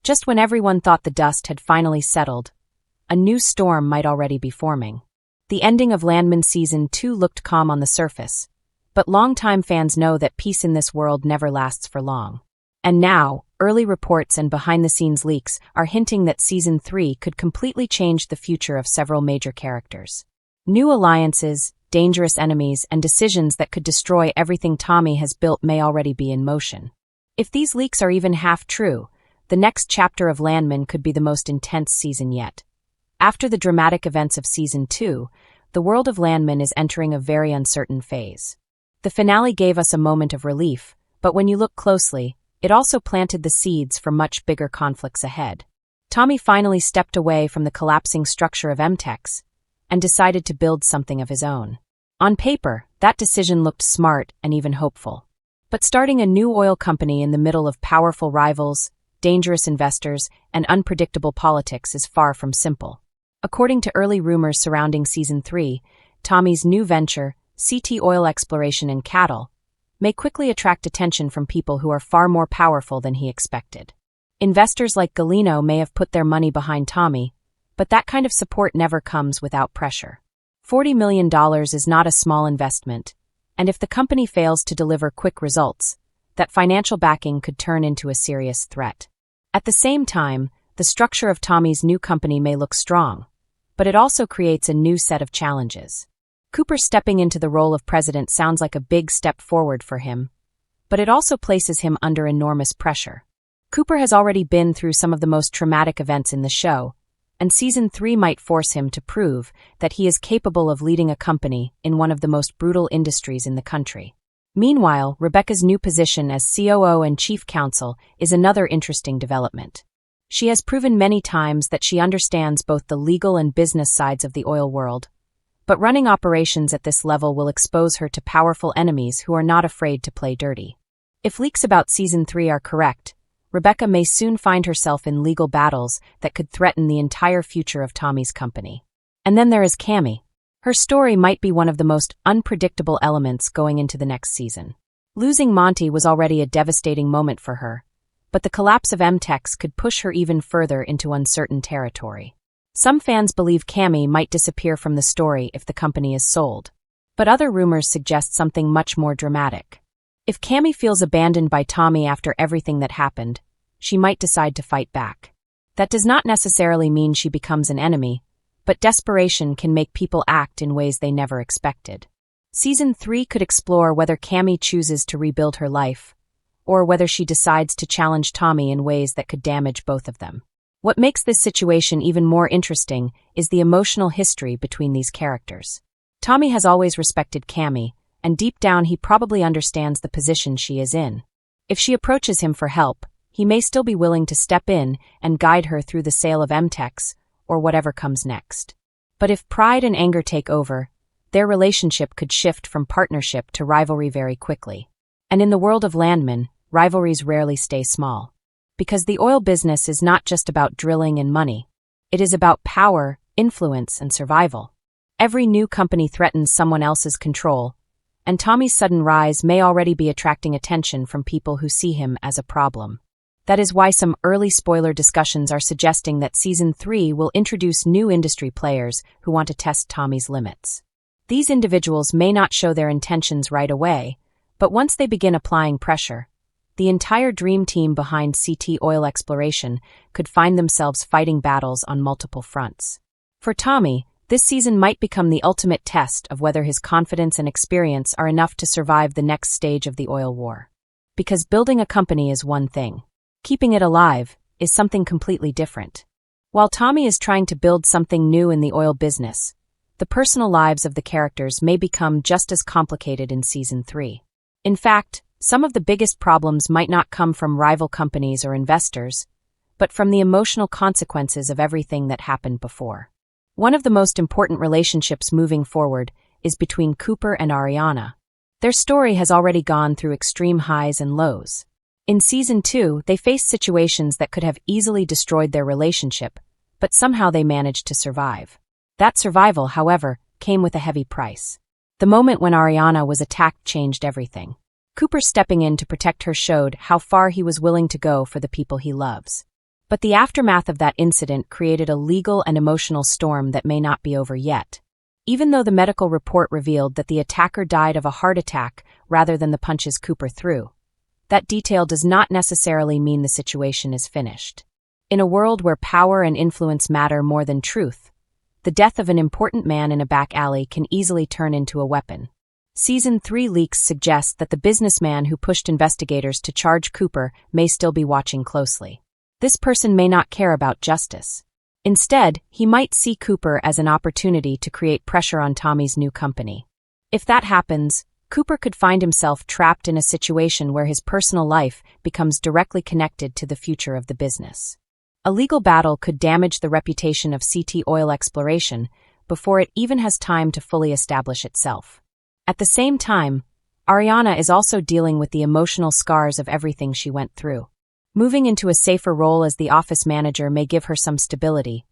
Just when everyone thought the dust had finally settled, a new storm might already be forming. The ending of Landman Season 2 looked calm on the surface, but longtime fans know that peace in this world never lasts for long. And now, early reports and behind-the-scenes leaks are hinting that Season 3 could completely change the future of several major characters. New alliances, dangerous enemies, and decisions that could destroy everything Tommy has built may already be in motion. If these leaks are even half true, the next chapter of Landman could be the most intense season yet. After the dramatic events of Season 2, the world of Landman is entering a very uncertain phase. The finale gave us a moment of relief, but when you look closely, it also planted the seeds for much bigger conflicts ahead. Tommy finally stepped away from the collapsing structure of MTEX and decided to build something of his own. On paper, that decision looked smart and even hopeful. But starting a new oil company in the middle of powerful rivals, dangerous investors, and unpredictable politics is far from simple. According to early rumors surrounding Season 3, Tommy's new venture, CT Oil Exploration and Cattle, may quickly attract attention from people who are far more powerful than he expected. Investors like Galeno may have put their money behind Tommy, but that kind of support never comes without pressure. $40 million is not a small investment, and if the company fails to deliver quick results, that financial backing could turn into a serious threat. At the same time, the structure of Tommy's new company may look strong, but it also creates a new set of challenges. Cooper stepping into the role of president sounds like a big step forward for him, but it also places him under enormous pressure. Cooper has already been through some of the most traumatic events in the show, and Season 3 might force him to prove that he is capable of leading a company in one of the most brutal industries in the country. Meanwhile, Rebecca's new position as COO and Chief Counsel is another interesting development. She has proven many times that she understands both the legal and business sides of the oil world, but running operations at this level will expose her to powerful enemies who are not afraid to play dirty. If leaks about Season 3 are correct, Rebecca may soon find herself in legal battles that could threaten the entire future of Tommy's company. And then there is Cammy. Her story might be one of the most unpredictable elements going into the next season. Losing Monty was already a devastating moment for her, but the collapse of MTEX could push her even further into uncertain territory. Some fans believe Cammy might disappear from the story if the company is sold, but other rumors suggest something much more dramatic. If Cammy feels abandoned by Tommy after everything that happened, she might decide to fight back. That does not necessarily mean she becomes an enemy, but desperation can make people act in ways they never expected. Season 3 could explore whether Cammy chooses to rebuild her life, or whether she decides to challenge Tommy in ways that could damage both of them. What makes this situation even more interesting is the emotional history between these characters. Tommy has always respected Cammy, and deep down he probably understands the position she is in. If she approaches him for help, he may still be willing to step in and guide her through the sale of MTEX, or whatever comes next. But if pride and anger take over, their relationship could shift from partnership to rivalry very quickly. And in the world of Landman, rivalries rarely stay small. Because the oil business is not just about drilling and money. It is about power, influence, and survival. Every new company threatens someone else's control, and Tommy's sudden rise may already be attracting attention from people who see him as a problem. That is why some early spoiler discussions are suggesting that Season 3 will introduce new industry players who want to test Tommy's limits. These individuals may not show their intentions right away, but once they begin applying pressure, the entire dream team behind CT Oil Exploration could find themselves fighting battles on multiple fronts. For Tommy, this season might become the ultimate test of whether his confidence and experience are enough to survive the next stage of the oil war. Because building a company is one thing. Keeping it alive is something completely different. While Tommy is trying to build something new in the oil business, the personal lives of the characters may become just as complicated in Season 3. In fact, some of the biggest problems might not come from rival companies or investors, but from the emotional consequences of everything that happened before. One of the most important relationships moving forward is between Cooper and Ariana. Their story has already gone through extreme highs and lows. In Season 2, they faced situations that could have easily destroyed their relationship, but somehow they managed to survive. That survival, however, came with a heavy price. The moment when Ariana was attacked changed everything. Cooper stepping in to protect her showed how far he was willing to go for the people he loves. But the aftermath of that incident created a legal and emotional storm that may not be over yet. Even though the medical report revealed that the attacker died of a heart attack rather than the punches Cooper threw, that detail does not necessarily mean the situation is finished. In a world where power and influence matter more than truth, the death of an important man in a back alley can easily turn into a weapon. Season 3 leaks suggest that the businessman who pushed investigators to charge Cooper may still be watching closely. This person may not care about justice. Instead, he might see Cooper as an opportunity to create pressure on Tommy's new company. If that happens, Cooper could find himself trapped in a situation where his personal life becomes directly connected to the future of the business. A legal battle could damage the reputation of CT Oil Exploration before it even has time to fully establish itself. At the same time, Ariana is also dealing with the emotional scars of everything she went through. Moving into a safer role as the office manager may give her some stability,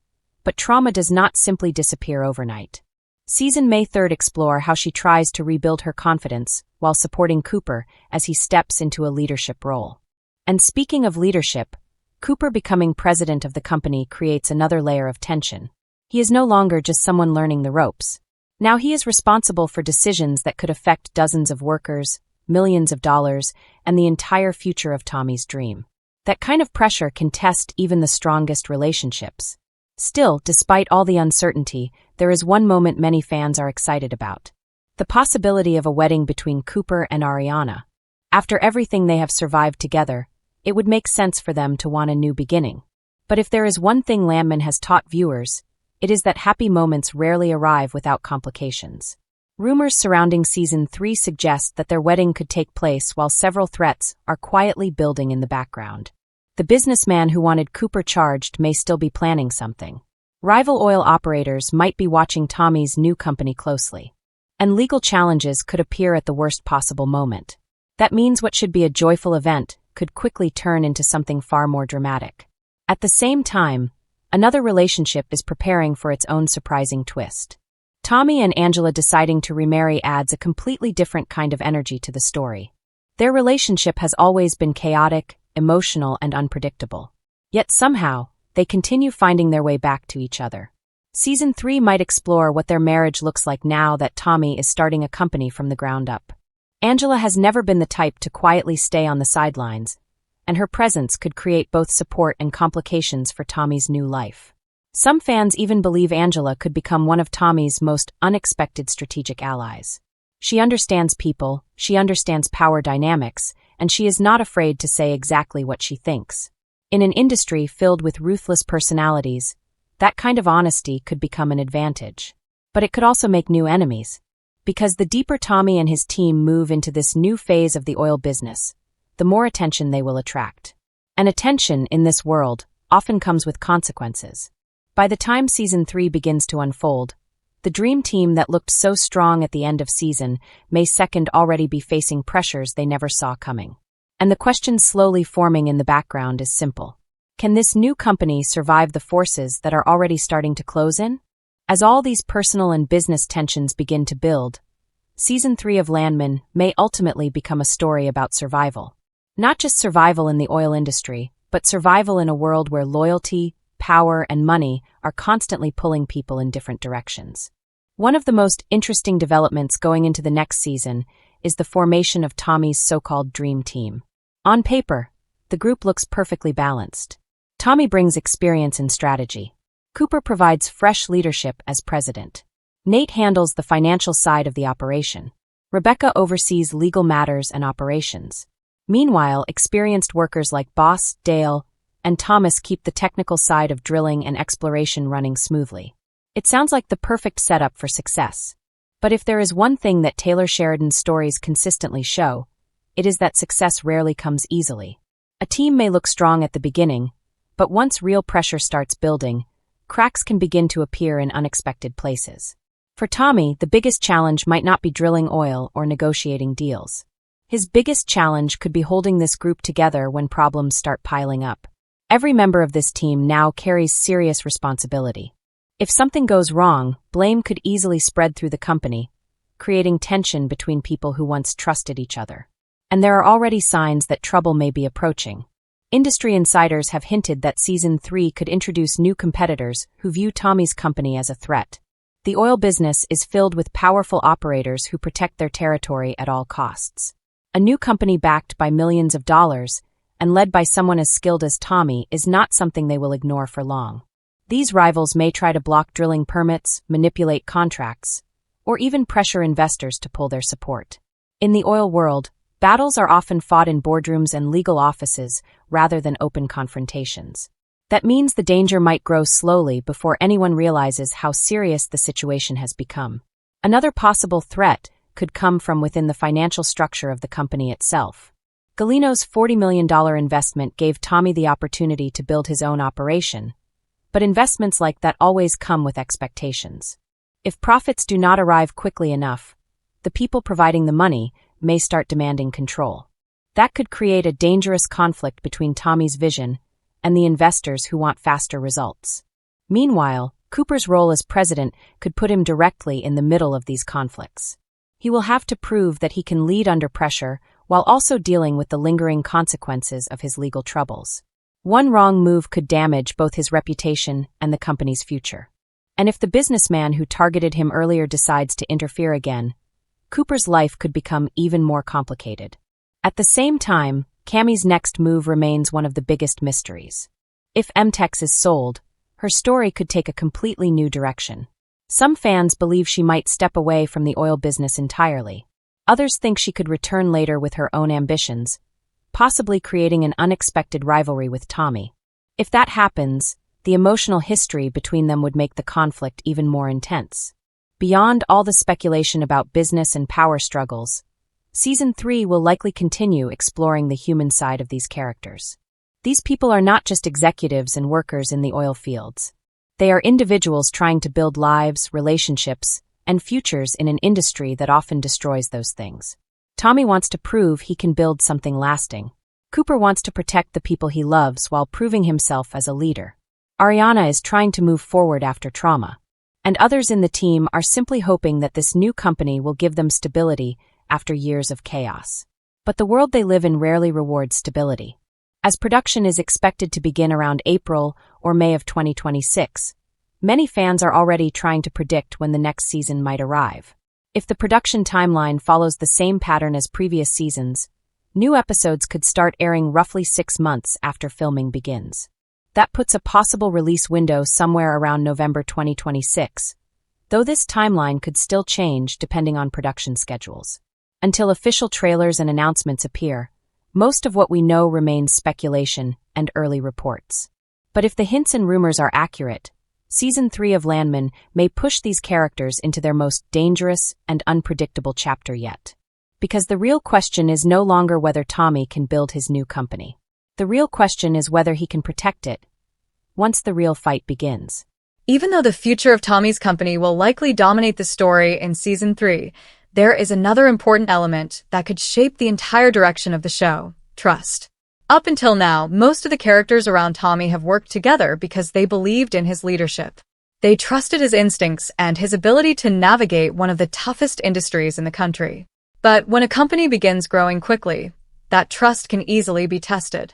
but trauma does not simply disappear overnight. Season May 3rd explore how she tries to rebuild her confidence while supporting Cooper as he steps into a leadership role. And speaking of leadership, Cooper becoming president of the company creates another layer of tension. He is no longer just someone learning the ropes. Now he is responsible for decisions that could affect dozens of workers, millions of dollars, and the entire future of Tommy's dream. That kind of pressure can test even the strongest relationships. Still, despite all the uncertainty, there is one moment many fans are excited about: the possibility of a wedding between Cooper and Ariana. After everything they have survived together, it would make sense for them to want a new beginning. But if there is one thing Landman has taught viewers, it is that happy moments rarely arrive without complications. Rumors surrounding Season 3 suggest that their wedding could take place while several threats are quietly building in the background. The businessman who wanted Cooper charged may still be planning something. Rival oil operators might be watching Tommy's new company closely. And legal challenges could appear at the worst possible moment. That means what should be a joyful event could quickly turn into something far more dramatic. At the same time, another relationship is preparing for its own surprising twist. Tommy and Angela deciding to remarry adds a completely different kind of energy to the story. Their relationship has always been chaotic, emotional, and unpredictable. Yet somehow, they continue finding their way back to each other. Season 3 might explore what their marriage looks like now that Tommy is starting a company from the ground up. Angela has never been the type to quietly stay on the sidelines, and her presence could create both support and complications for Tommy's new life. Some fans even believe Angela could become one of Tommy's most unexpected strategic allies. She understands people, she understands power dynamics, and she is not afraid to say exactly what she thinks. In an industry filled with ruthless personalities, that kind of honesty could become an advantage. But it could also make new enemies. Because the deeper Tommy and his team move into this new phase of the oil business, the more attention they will attract. And attention, in this world, often comes with consequences. By the time Season 3 begins to unfold, the dream team that looked so strong at the end of season May 2nd already be facing pressures they never saw coming. And the question slowly forming in the background is simple. Can this new company survive the forces that are already starting to close in? As all these personal and business tensions begin to build, Season 3 of Landman may ultimately become a story about survival. Not just survival in the oil industry, but survival in a world where loyalty, power, and money are constantly pulling people in different directions. One of the most interesting developments going into the next season is the formation of Tommy's so-called dream team. On paper, the group looks perfectly balanced. Tommy brings experience in strategy. Cooper provides fresh leadership as president. Nate handles the financial side of the operation. Rebecca oversees legal matters and operations. Meanwhile, experienced workers like Boss, Dale, and Thomas keep the technical side of drilling and exploration running smoothly. It sounds like the perfect setup for success. But if there is one thing that Taylor Sheridan's stories consistently show, it is that success rarely comes easily. A team may look strong at the beginning, but once real pressure starts building, cracks can begin to appear in unexpected places. For Tommy, the biggest challenge might not be drilling oil or negotiating deals. His biggest challenge could be holding this group together when problems start piling up. Every member of this team now carries serious responsibility. If something goes wrong, blame could easily spread through the company, creating tension between people who once trusted each other. And there are already signs that trouble may be approaching. Industry insiders have hinted that Season 3 could introduce new competitors who view Tommy's company as a threat. The oil business is filled with powerful operators who protect their territory at all costs. A new company backed by millions of dollars and led by someone as skilled as Tommy is not something they will ignore for long. These rivals may try to block drilling permits, manipulate contracts, or even pressure investors to pull their support. In the oil world, battles are often fought in boardrooms and legal offices rather than open confrontations. That means the danger might grow slowly before anyone realizes how serious the situation has become. Another possible threat could come from within the financial structure of the company itself. Galino's $40 million investment gave Tommy the opportunity to build his own operation, but investments like that always come with expectations. If profits do not arrive quickly enough, the people providing the money may start demanding control. That could create a dangerous conflict between Tommy's vision and the investors who want faster results. Meanwhile, Cooper's role as president could put him directly in the middle of these conflicts. He will have to prove that he can lead under pressure while also dealing with the lingering consequences of his legal troubles. One wrong move could damage both his reputation and the company's future. And if the businessman who targeted him earlier decides to interfere again, Cooper's life could become even more complicated. At the same time, Cammie's next move remains one of the biggest mysteries. If MTEX is sold, her story could take a completely new direction. Some fans believe she might step away from the oil business entirely. Others think she could return later with her own ambitions, possibly creating an unexpected rivalry with Tommy. If that happens, the emotional history between them would make the conflict even more intense. Beyond all the speculation about business and power struggles, Season 3 will likely continue exploring the human side of these characters. These people are not just executives and workers in the oil fields. They are individuals trying to build lives, relationships, and futures in an industry that often destroys those things. Tommy wants to prove he can build something lasting. Cooper wants to protect the people he loves while proving himself as a leader. Ariana is trying to move forward after trauma. And others in the team are simply hoping that this new company will give them stability after years of chaos. But the world they live in rarely rewards stability. As production is expected to begin around April or May of 2026, many fans are already trying to predict when the next season might arrive. If the production timeline follows the same pattern as previous seasons, new episodes could start airing roughly 6 months after filming begins. That puts a possible release window somewhere around November 2026, though this timeline could still change depending on production schedules. Until official trailers and announcements appear, most of what we know remains speculation and early reports. But if the hints and rumors are accurate, Season 3 of Landman may push these characters into their most dangerous and unpredictable chapter yet. Because the real question is no longer whether Tommy can build his new company. The real question is whether he can protect it once the real fight begins. Even though the future of Tommy's company will likely dominate the story in Season 3, there is another important element that could shape the entire direction of the show: trust. Up until now, most of the characters around Tommy have worked together because they believed in his leadership. They trusted his instincts and his ability to navigate one of the toughest industries in the country. But when a company begins growing quickly, that trust can easily be tested.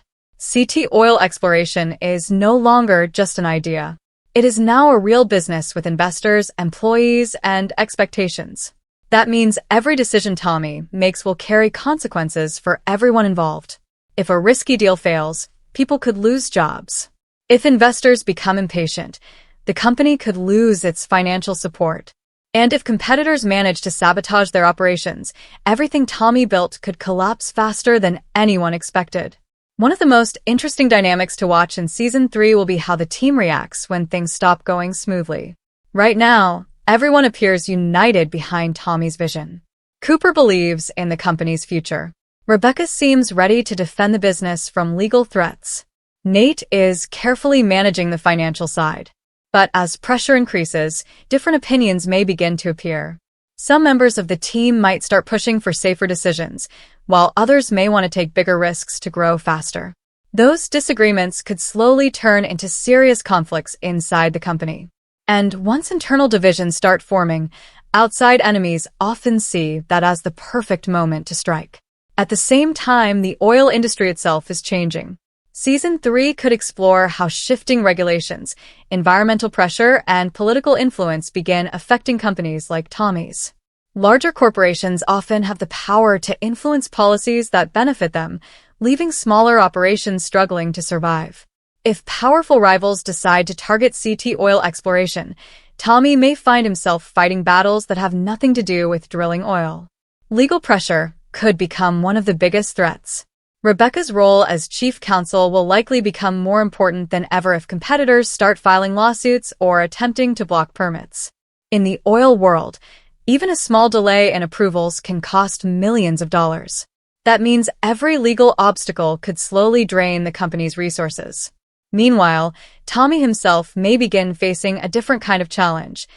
CT oil exploration is no longer just an idea. It is now a real business with investors, employees, and expectations. That means every decision Tommy makes will carry consequences for everyone involved. If a risky deal fails, people could lose jobs. If investors become impatient, the company could lose its financial support. And if competitors manage to sabotage their operations, everything Tommy built could collapse faster than anyone expected. One of the most interesting dynamics to watch in Season 3 will be how the team reacts when things stop going smoothly. Right now, everyone appears united behind Tommy's vision. Cooper believes in the company's future. Rebecca seems ready to defend the business from legal threats. Nate is carefully managing the financial side. But as pressure increases, different opinions may begin to appear. Some members of the team might start pushing for safer decisions, while others may want to take bigger risks to grow faster. Those disagreements could slowly turn into serious conflicts inside the company. And once internal divisions start forming, outside enemies often see that as the perfect moment to strike. At the same time, the oil industry itself is changing. Season 3 could explore how shifting regulations, environmental pressure, and political influence begin affecting companies like Tommy's. Larger corporations often have the power to influence policies that benefit them, leaving smaller operations struggling to survive. If powerful rivals decide to target CT oil exploration, Tommy may find himself fighting battles that have nothing to do with drilling oil. Legal pressure could become one of the biggest threats. Rebecca's role as chief counsel will likely become more important than ever if competitors start filing lawsuits or attempting to block permits. In the oil world, even a small delay in approvals can cost millions of dollars. That means every legal obstacle could slowly drain the company's resources. Meanwhile, Tommy himself may begin facing a different kind of challenge: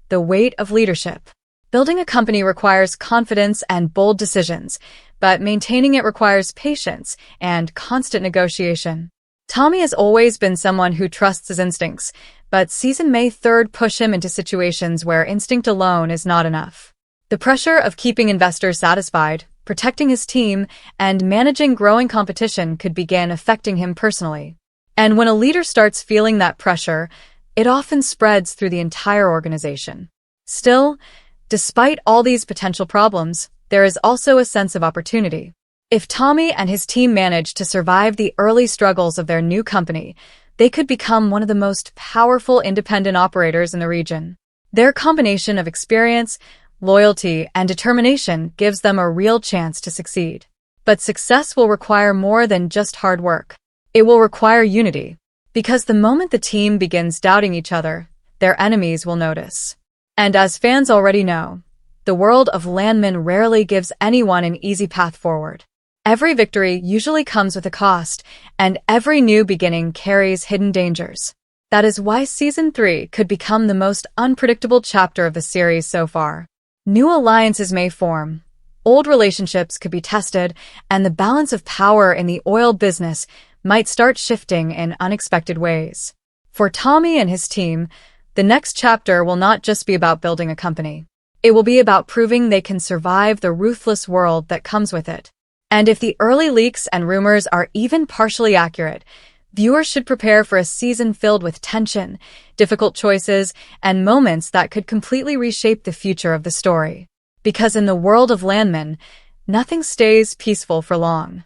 the weight of leadership. Building a company requires confidence and bold decisions, but maintaining it requires patience and constant negotiation. Tommy has always been someone who trusts his instincts, but Season May 3rd push him into situations where instinct alone is not enough. The pressure of keeping investors satisfied, protecting his team, and managing growing competition could begin affecting him personally. And when a leader starts feeling that pressure, it often spreads through the entire organization. Still, despite all these potential problems, there is also a sense of opportunity. If Tommy and his team manage to survive the early struggles of their new company, they could become one of the most powerful independent operators in the region. Their combination of experience, loyalty, and determination gives them a real chance to succeed. But success will require more than just hard work. It will require unity, because the moment the team begins doubting each other, their enemies will notice. And as fans already know, the world of Landman rarely gives anyone an easy path forward. Every victory usually comes with a cost, and every new beginning carries hidden dangers. That is why Season 3 could become the most unpredictable chapter of the series so far. New alliances may form, old relationships could be tested, and the balance of power in the oil business might start shifting in unexpected ways. For Tommy and his team, the next chapter will not just be about building a company. It will be about proving they can survive the ruthless world that comes with it. And if the early leaks and rumors are even partially accurate, viewers should prepare for a season filled with tension, difficult choices, and moments that could completely reshape the future of the story. Because in the world of Landman, nothing stays peaceful for long.